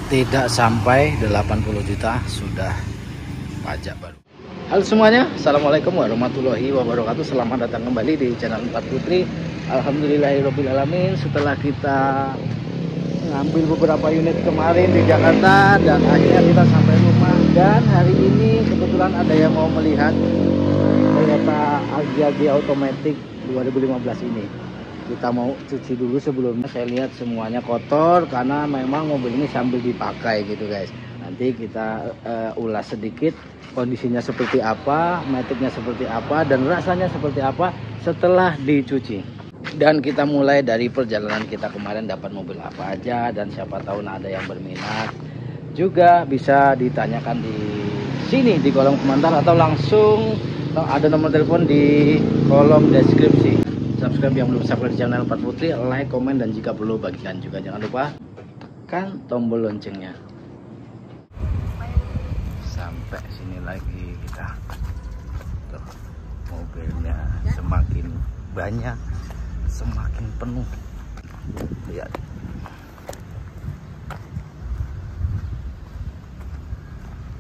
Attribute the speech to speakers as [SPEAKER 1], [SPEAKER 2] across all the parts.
[SPEAKER 1] Tidak sampai 80 juta sudah pajak baru. Halo semuanya, assalamualaikum warahmatullahi wabarakatuh. Selamat datang kembali di channel Empat Putri. Alhamdulillahirobbilalamin. Setelah kita ngambil beberapa unit kemarin di Jakarta dan akhirnya kita sampai rumah, dan hari ini kebetulan ada yang mau melihat Toyota Agya Automatic 2015 ini. Kita mau cuci dulu sebelumnya. Saya lihat semuanya kotor karena memang mobil ini sambil dipakai gitu guys. Nanti kita ulas sedikit kondisinya seperti apa, metiknya seperti apa, dan rasanya seperti apa setelah dicuci. Dan kita mulai dari perjalanan kita kemarin, dapat mobil apa aja, dan siapa tahu ada yang berminat juga bisa ditanyakan di sini di kolom komentar, atau langsung ada nomor telepon di kolom deskripsi. Subscribe yang belum subscribe di channel Empat Putri, like, komen, dan jika perlu bagikan juga. Jangan lupa tekan tombol loncengnya. Sampai sini lagi kita. Tuh, mobilnya semakin banyak, semakin penuh. Lihat.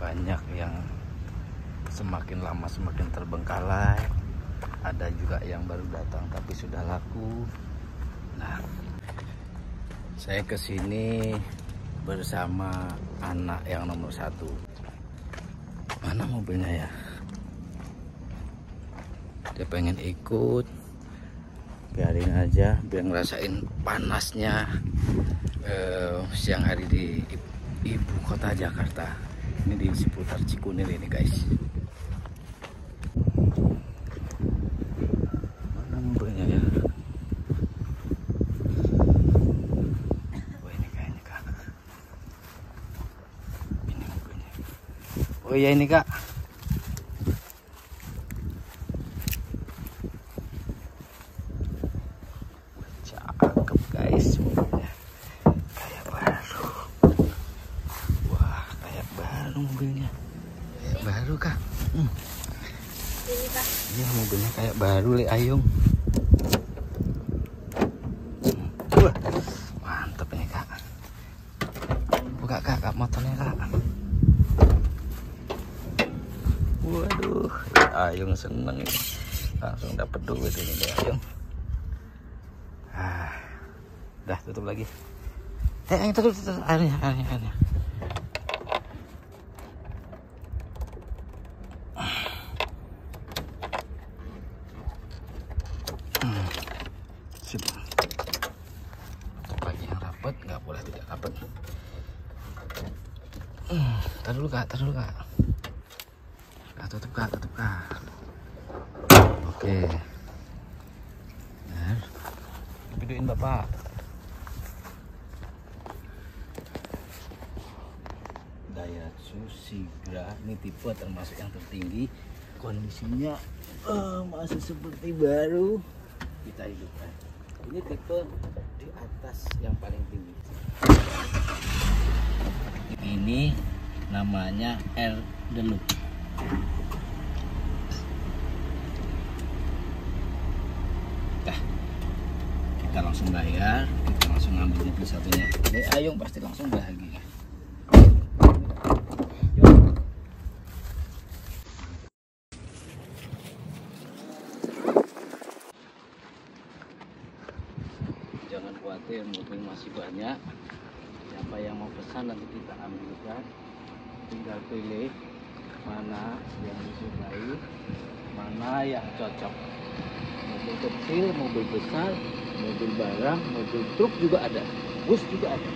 [SPEAKER 1] Banyak yang semakin lama semakin terbengkalai. Ada juga yang baru datang tapi sudah laku. Nah, saya kesini bersama anak yang nomor 1. Mana mobilnya ya? Dia pengen ikut, biarin aja biar ngerasain panasnya siang hari di ibu kota Jakarta. Ini di seputar Cikunir ini guys. Mana mobilnya ya? Oh, ini kayaknya kak. Ini mobilnya. Oh iya ini kak. Cakep guys mobilnya. Kayak baru. Wah, kayak baru mobilnya. Kayak baru kak.
[SPEAKER 2] Ini kak.
[SPEAKER 1] Iya mobilnya kayak baru Le Ayung. Wah, mantep nih kak. Buka kak motornya kak. Waduh, Le Ayung seneng ini. Langsung dapet duit ini Le Ayung. Dah tutup lagi. Tutup airnya. Sip. Bagi yang rapat, nggak boleh tidak rapat. Tar dulu kak. Tutup kak. Oke. Nah, videoin bapak. Daihatsu Sigra ini tipe termasuk yang tertinggi. Kondisinya masih seperti baru. Kita hidupkan. Ini tipe di atas yang paling tinggi. Ini namanya R Deluxe. Dah, kita langsung bayar. Kita langsung ambil mobil satunya. Le Ayung pasti langsung bahagia. Jangan khawatir, mobil masih banyak. Siapa yang mau pesan nanti kita ambilkan. Tinggal pilih mana yang disukai, mana yang cocok. Mobil kecil, mobil besar, mobil barang, mobil truk juga ada, bus juga ada.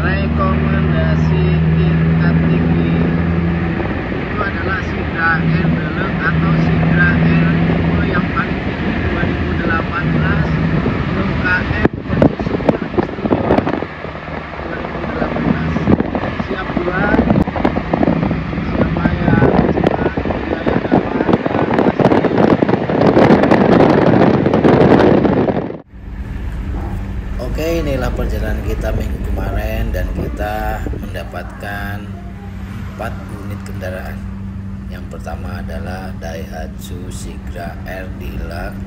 [SPEAKER 1] Rekomendasi tingkat tinggi itu adalah Sigra R Deluxe atau Sigra R tipe yang paling tinggi 2018 UKM Super Istimewa 2018. Siap buat siapa yang suka gaya gawat dan Oke, inilah perjalanan kita minggu kemarin dan kita mendapatkan 4 unit kendaraan. Yang pertama adalah Daihatsu Sigra R Deluxe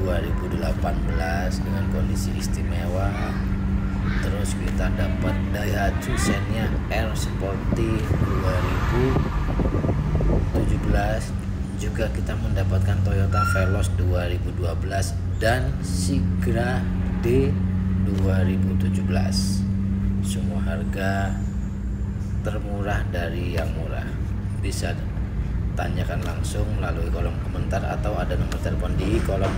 [SPEAKER 1] 2018 dengan kondisi istimewa. Terus kita dapat Daihatsu Xenia R Sporty 2017. Juga kita mendapatkan Toyota Veloz 2012 dan Sigra D 2017. Semua harga termurah dari yang murah. Bisa tanyakan langsung melalui kolom komentar atau ada nomor telepon di kolom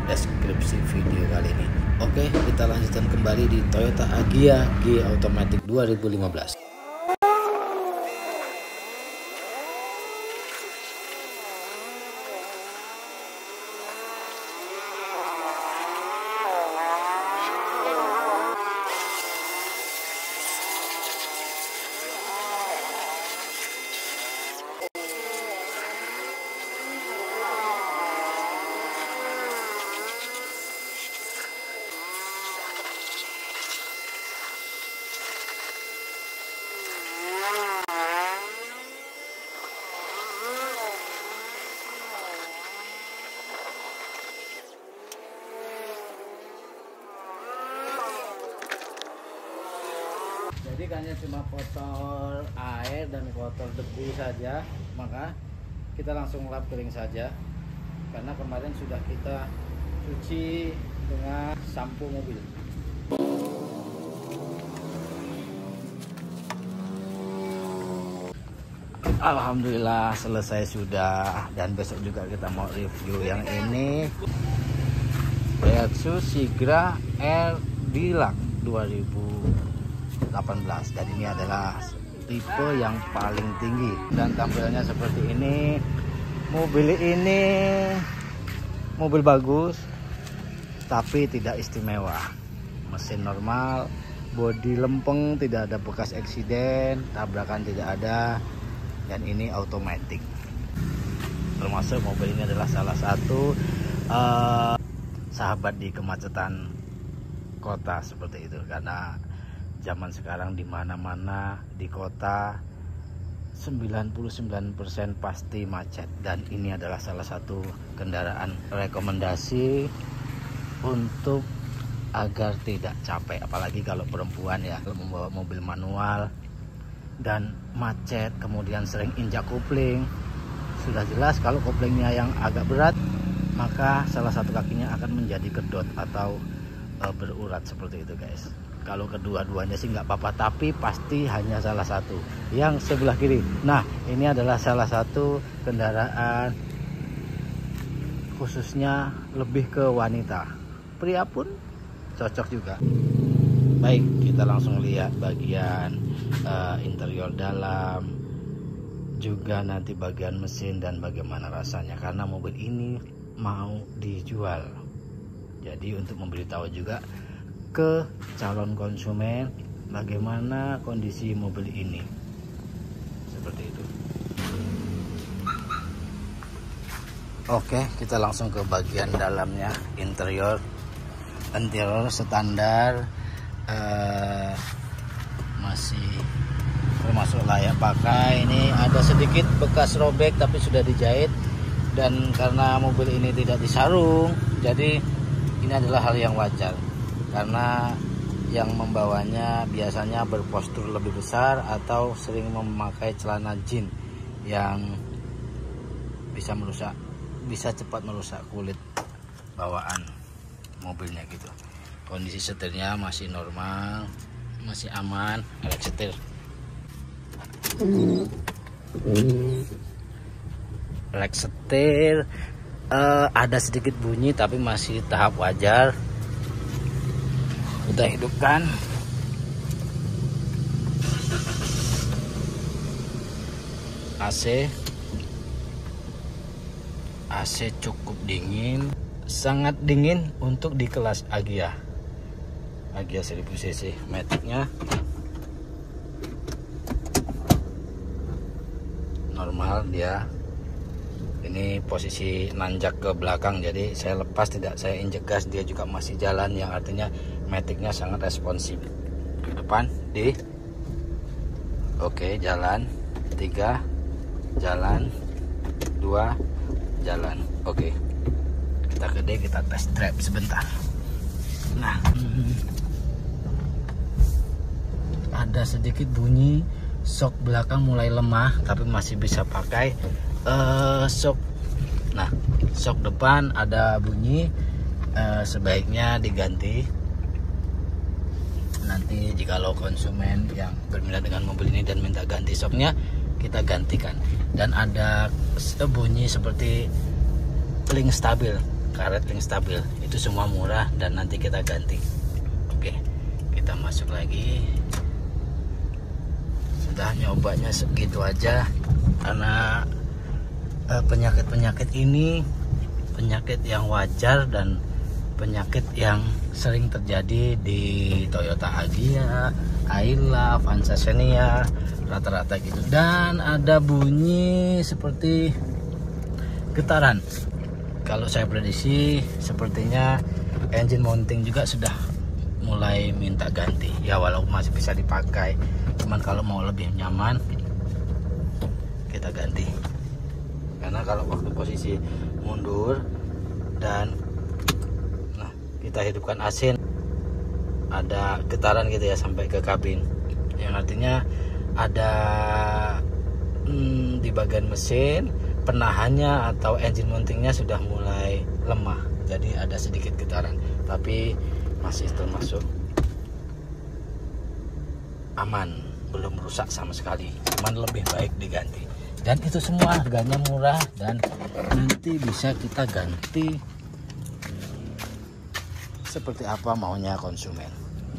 [SPEAKER 1] deskripsi video kali ini. Oke, kita lanjutkan kembali di Toyota Agya G Automatic 2015. Jadi hanya cuma kotor air dan kotor debu saja, maka kita langsung lap kering saja, karena kemarin sudah kita cuci dengan sampo mobil. Alhamdulillah selesai sudah, dan besok juga kita mau review yang ini, Daihatsu Sigra R Deluxe 2018, dan ini adalah tipe yang paling tinggi dan tampilnya seperti ini. Mobil ini mobil bagus tapi tidak istimewa. Mesin normal, bodi lempeng, tidak ada bekas eksiden, tabrakan tidak ada, dan ini automatic. Termasuk mobil ini adalah salah satu sahabat di kemacetan kota seperti itu, karena zaman sekarang di mana-mana di kota 99% pasti macet, dan ini adalah salah satu kendaraan rekomendasi untuk agar tidak capek, apalagi kalau perempuan ya, kalau membawa mobil manual dan macet, kemudian sering injak kopling. Sudah jelas kalau koplingnya yang agak berat, maka salah satu kakinya akan menjadi kedot atau berurat seperti itu guys. Kalau kedua-duanya sih nggak apa-apa, tapi pasti hanya salah satu, yang sebelah kiri. Nah, ini adalah salah satu kendaraan khususnya lebih ke wanita, pria pun cocok juga. Baik, kita langsung lihat bagian interior dalam, juga nanti bagian mesin dan bagaimana rasanya, karena mobil ini mau dijual. Jadi untuk memberitahu juga ke calon konsumen bagaimana kondisi mobil ini, seperti itu. Oke, kita langsung ke bagian dalamnya. Interior standar, masih termasuk layak pakai. Ini ada sedikit bekas robek tapi sudah dijahit, dan karena mobil ini tidak disarung, jadi ini adalah hal yang wajar, karena yang membawanya biasanya berpostur lebih besar atau sering memakai celana jeans yang bisa cepat merusak kulit bawaan mobilnya gitu. Kondisi setirnya masih normal, masih aman, elek setir. Elek setir, ada sedikit bunyi tapi masih tahap wajar. Kita hidupkan. AC cukup dingin, sangat dingin untuk di kelas Agya 1000 cc. Maticnya normal dia. Ini posisi nanjak ke belakang, jadi saya lepas, tidak saya injek gas, dia juga masih jalan, yang artinya maticnya sangat responsif. Ke depan oke, jalan 3, jalan 2, jalan. Oke, kita kita ke D, kita test drive sebentar. Nah, ada sedikit bunyi shock belakang mulai lemah, tapi masih bisa pakai shock. Nah, shock depan ada bunyi, sebaiknya diganti. Nanti jikalau konsumen yang berminat dengan mobil ini dan minta ganti shocknya, kita gantikan. Dan ada bunyi seperti link stabil, karet link stabil, itu semua murah dan nanti kita ganti. Oke, kita masuk lagi. Sudah nyobanya segitu aja, karena penyakit-penyakit ini penyakit yang wajar dan penyakit yang sering terjadi di Toyota Agya, Ayla, Avanza Xenia, rata-rata gitu. Dan ada bunyi seperti getaran. Kalau saya prediksi sepertinya engine mounting juga sudah mulai minta ganti. Ya walaupun masih bisa dipakai, cuman kalau mau lebih nyaman kita ganti. Karena kalau waktu posisi mundur dan kita hidupkan AC, ada getaran gitu ya sampai ke kabin, yang artinya ada di bagian mesin penahannya atau engine mountingnya sudah mulai lemah, jadi ada sedikit getaran, tapi masih termasuk aman, belum rusak sama sekali, cuman lebih baik diganti. Dan itu semua harganya murah dan nanti bisa kita ganti seperti apa maunya konsumen.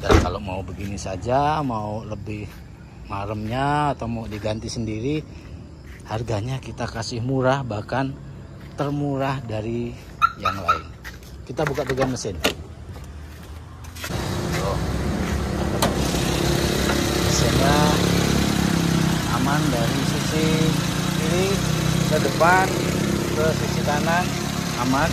[SPEAKER 1] Dan kalau mau begini saja, mau lebih maremnya atau mau diganti sendiri, harganya kita kasih murah, bahkan termurah dari yang lain. Kita buka bagian mesin. Mesinnya aman dari sisi kiri ke depan, ke sisi kanan aman.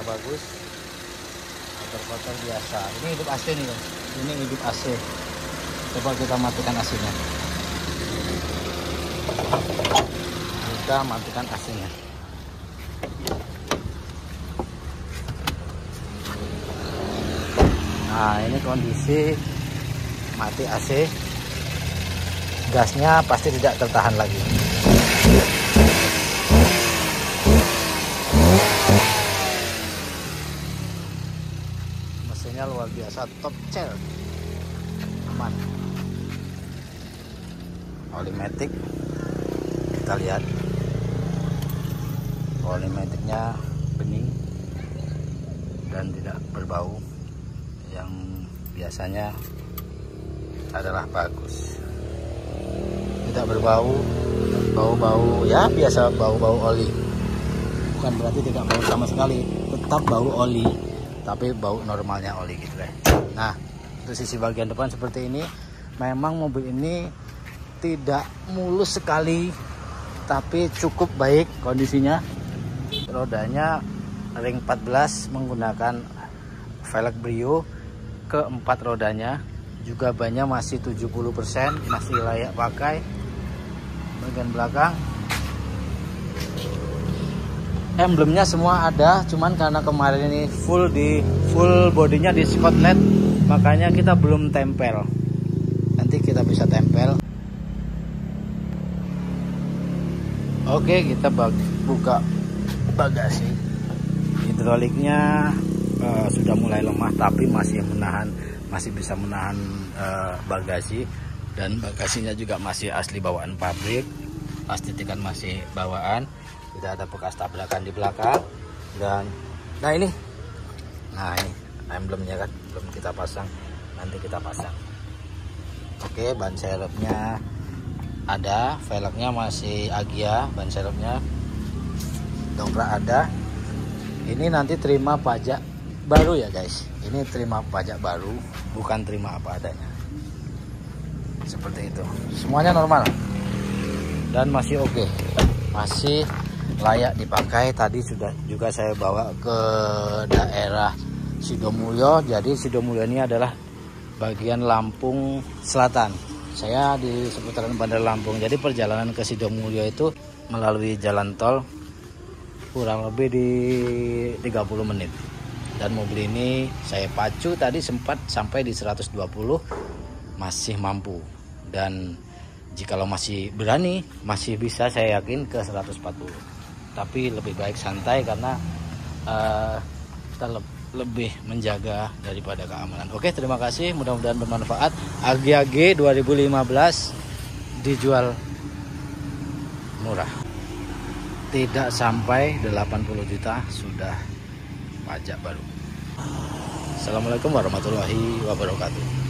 [SPEAKER 1] Bagus, kotor-kotor biasa. Ini hidup AC nih guys, ini hidup AC. Coba kita matikan AC-nya. Kita matikan AC-nya. Nah, ini kondisi mati AC. Gasnya pasti tidak tertahan lagi. Mesinnya luar biasa, top chair, aman. Olimatic, kita lihat olimaticnya bening dan tidak berbau, yang biasanya adalah bagus, tidak berbau, bau-bau ya biasa, bau-bau oli, bukan berarti tidak bau sama sekali, tetap bau oli, tapi bau normalnya oli gitu deh. Nah, untuk sisi bagian depan seperti ini. Memang mobil ini tidak mulus sekali, tapi cukup baik kondisinya. Rodanya ring 14 menggunakan velg Brio, keempat rodanya juga bannya masih 70%, masih layak pakai. Bagian belakang emblemnya semua ada, cuman karena kemarin ini full bodinya di Scotland, makanya kita belum tempel. Nanti kita bisa tempel. Oke, kita buka bagasi. Hidroliknya sudah mulai lemah, tapi masih bisa menahan bagasi, dan bagasinya juga masih asli bawaan pabrik. Plastitikan masih bawaan. Tidak ada bekas tabrakan di belakang. Dan ini emblemnya kan belum kita pasang, nanti kita pasang. Oke, ban serepnya ada, velgnya masih Agya, ban serepnya, dongkrak ada. Ini nanti terima pajak baru ya guys, ini terima pajak baru, bukan terima apa adanya. Seperti itu, semuanya normal dan masih oke, masih layak dipakai. Tadi sudah juga saya bawa ke daerah Sidomulyo. Jadi Sidomulyo ini adalah bagian Lampung Selatan. Saya di seputaran Bandar Lampung. Jadi perjalanan ke Sidomulyo itu melalui jalan tol kurang lebih di 30 menit. Dan mobil ini saya pacu tadi sempat sampai di 120, masih mampu. Dan jikalau masih berani, masih bisa saya yakin ke 140. Tapi lebih baik santai karena kita lebih menjaga daripada keamanan. Oke, terima kasih, mudah-mudahan bermanfaat. AG 2015 dijual murah, tidak sampai 80 juta sudah pajak baru. Assalamualaikum warahmatullahi wabarakatuh.